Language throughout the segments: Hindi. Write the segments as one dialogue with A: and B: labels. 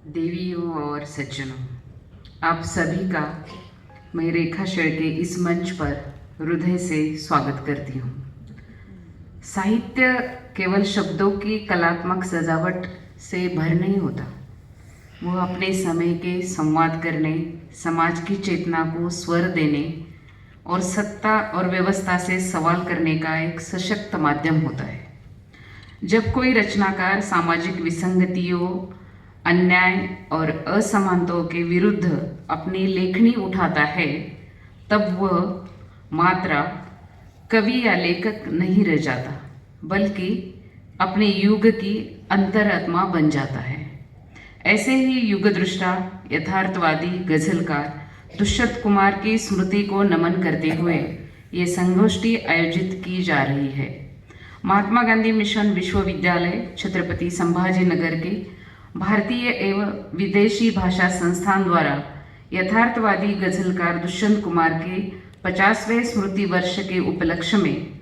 A: देवियों और सज्जनों, आप सभी का मैं रेखा शेड़ के इस मंच पर हृदय से स्वागत करती हूँ। साहित्य केवल शब्दों की कलात्मक सजावट से भर नहीं होता, वो अपने समय के संवाद करने, समाज की चेतना को स्वर देने और सत्ता और व्यवस्था से सवाल करने का एक सशक्त माध्यम होता है। जब कोई रचनाकार सामाजिक विसंगतियों, अन्याय और असमानताओं के विरुद्ध अपनी लेखनी उठाता है, तब वह मात्र कवि या लेखक नहीं रह जाता, बल्कि अपने युग की अंतरात्मा बन जाता है। ऐसे ही युगदृष्टा यथार्थवादी गजलकार दुष्यंत कुमार की स्मृति को नमन करते हुए ये संगोष्ठी आयोजित की जा रही है। महात्मा गांधी मिशन विश्वविद्यालय छत्रपति संभाजीनगर के भारतीय एवं विदेशी भाषा संस्थान द्वारा यथार्थवादी गजलकार दुष्यंत कुमार के 50वें स्मृति वर्ष के उपलक्ष्य में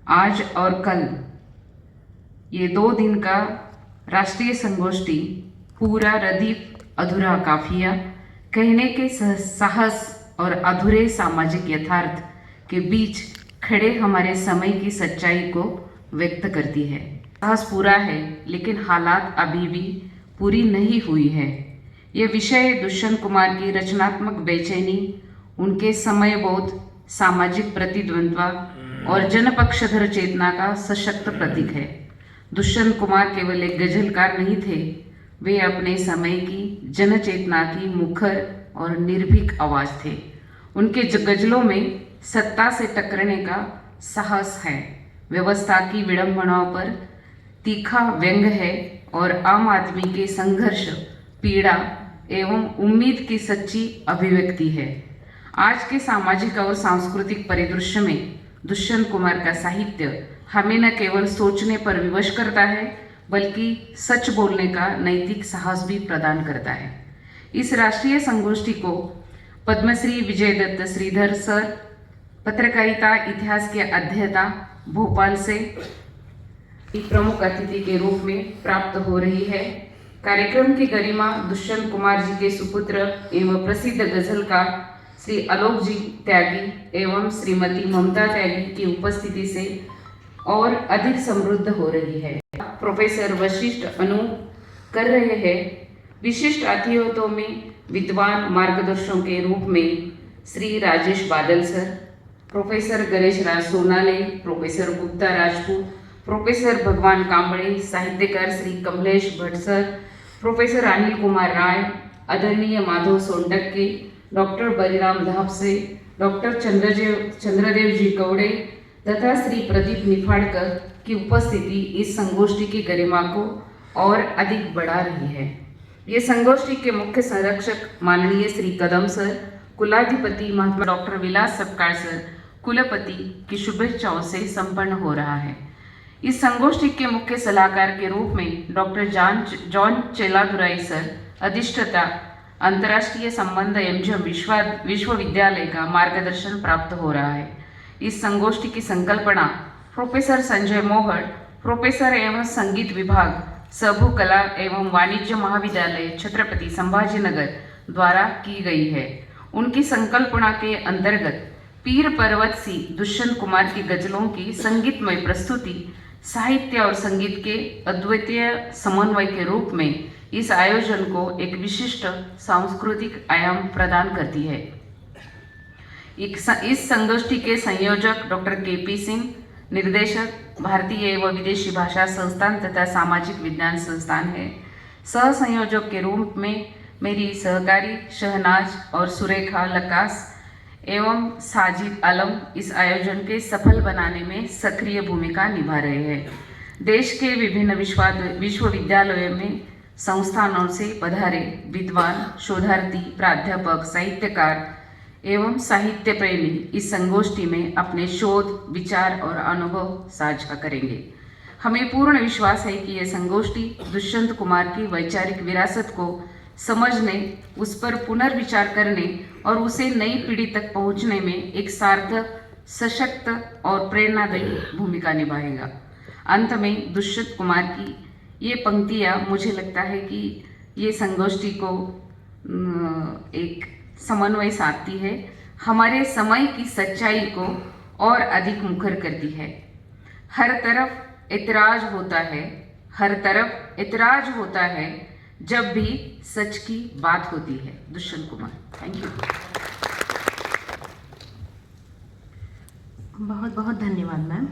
A: आज और कल ये 2 दिन का राष्ट्रीय संगोष्ठी पूरा रदीफ अधूरा काफिया, कहने के साहस और अधूरे सामाजिक यथार्थ के बीच खड़े हमारे समय की सच्चाई को व्यक्त करती है। साहस पूरा है, लेकिन हालात अभी भी पूरी नहीं हुई है। यह विषय दुष्यंत कुमार की रचनात्मक बेचैनी, उनके समय बोध, सामाजिक प्रतिद्वंद्वा और जनपक्षधर चेतना का सशक्त प्रतीक है। दुष्यंत कुमार केवल एक गजलकार नहीं थे, वे अपने समय की जनचेतना की मुखर और निर्भीक आवाज थे। उनके गजलों में सत्ता से टकराने का साहस है, व्यवस्था की विडंबनाओं पर तीखा व्यंग है और आम आदमी के संघर्ष, पीड़ा एवं उम्मीद की सच्ची अभिव्यक्ति है। आज के सामाजिक और सांस्कृतिक परिदृश्य में दुष्यंत कुमार का साहित्य हमें न केवल सोचने पर विवश करता है, बल्कि सच बोलने का नैतिक साहस भी प्रदान करता है। इस राष्ट्रीय संगोष्ठी को पद्मश्री विजय दत्त श्रीधर सर, पत्रकारिता इतिहास के अध्येता भोपाल से प्रमुख अतिथि के रूप में प्राप्त हो रही है। कार्यक्रम की गरिमा दुष्यंत कुमार जी के सुपुत्र एवं प्रसिद्ध गजलकार श्री आलोक जी त्यागी एवं श्रीमती ममता त्यागी की उपस्थिति से और अधिक समृद्ध हो रही है। प्रोफेसर वशिष्ठ अनु कर रहे हैं। विशिष्ट अतिथियों में विद्वान मार्गदर्शकों के रूप में श्री राजेश बादल सर, प्रोफेसर गणेश राज सोनाले, प्रोफेसर गुप्ता राजपूत, प्रोफेसर भगवान कांबळे, साहित्यकार श्री कमलेश भट्ट सर, प्रोफेसर अनिल कुमार राय, आदरणीय माधव सोनटक्के, डॉक्टर बलिराम धापसे, डॉक्टर चंद्रदेव जी कौड़े तथा श्री प्रदीप निफाड़कर की उपस्थिति इस संगोष्ठी की गरिमा को और अधिक बढ़ा रही है। ये संगोष्ठी के मुख्य संरक्षक माननीय श्री कदम सर, कुलाधिपति महात्मा डॉक्टर विलास सपकाळ सर, कुलपति की शुभेच्छाओं से संपन्न हो रहा है। इस संगोष्ठी के मुख्य सलाहकार के रूप में डॉक्टर जॉन चेलादुराई सर, अधिष्ठाता अंतर्राष्ट्रीय संबंध एमजीएम विश्वविद्यालय का मार्गदर्शन प्राप्त हो रहा है। इस संगोष्ठी की संकल्पना प्रोफेसर संजय मोहड़, प्रोफेसर एवं संगीत विभाग, सबू कला एवं वाणिज्य महाविद्यालय छत्रपति संभाजीनगर द्वारा की गई है। उनकी संकल्पना के अंतर्गत पीर पर्वत सी दुष्यंत कुमार की गजलों की संगीतमय प्रस्तुति साहित्य और संगीत के अद्वितीय समन्वय के रूप में इस आयोजन को एक विशिष्ट सांस्कृतिक आयाम प्रदान करती है। इस संगोष्ठी के संयोजक डॉक्टर केपी सिंह, निर्देशक भारतीय एवं विदेशी भाषा संस्थान तथा सामाजिक विज्ञान संस्थान है। सह संयोजक के रूप में मेरी सहकारी शहनाज और सुरेखा लकास एवं साजिद आलम इस आयोजन के सफल बनाने में सक्रिय भूमिका निभा रहे हैं। देश के विभिन्न विश्वविद्यालयों में संस्थानों से पधारे विद्वान, शोधार्थी, प्राध्यापक, साहित्यकार एवं साहित्य प्रेमी इस संगोष्ठी में अपने शोध, विचार और अनुभव साझा करेंगे। हमें पूर्ण विश्वास है कि यह संगोष्ठी दुष्यंत कुमार की वैचारिक विरासत को समझने, उस पर पुनर्विचार करने और उसे नई पीढ़ी तक पहुंचने में एक सार्थक, सशक्त और प्रेरणादायी भूमिका निभाएगा। अंत में दुष्यंत कुमार की ये पंक्तियाँ मुझे लगता है कि ये संगोष्ठी को एक समन्वय साधती है, हमारे समय की सच्चाई को और अधिक मुखर करती है। हर तरफ इतराज होता है, हर तरफ इतराज होता है जब भी सच की बात होती है। Dushyant Kumar, thank you.
B: बहुत बहुत धन्यवाद मैम।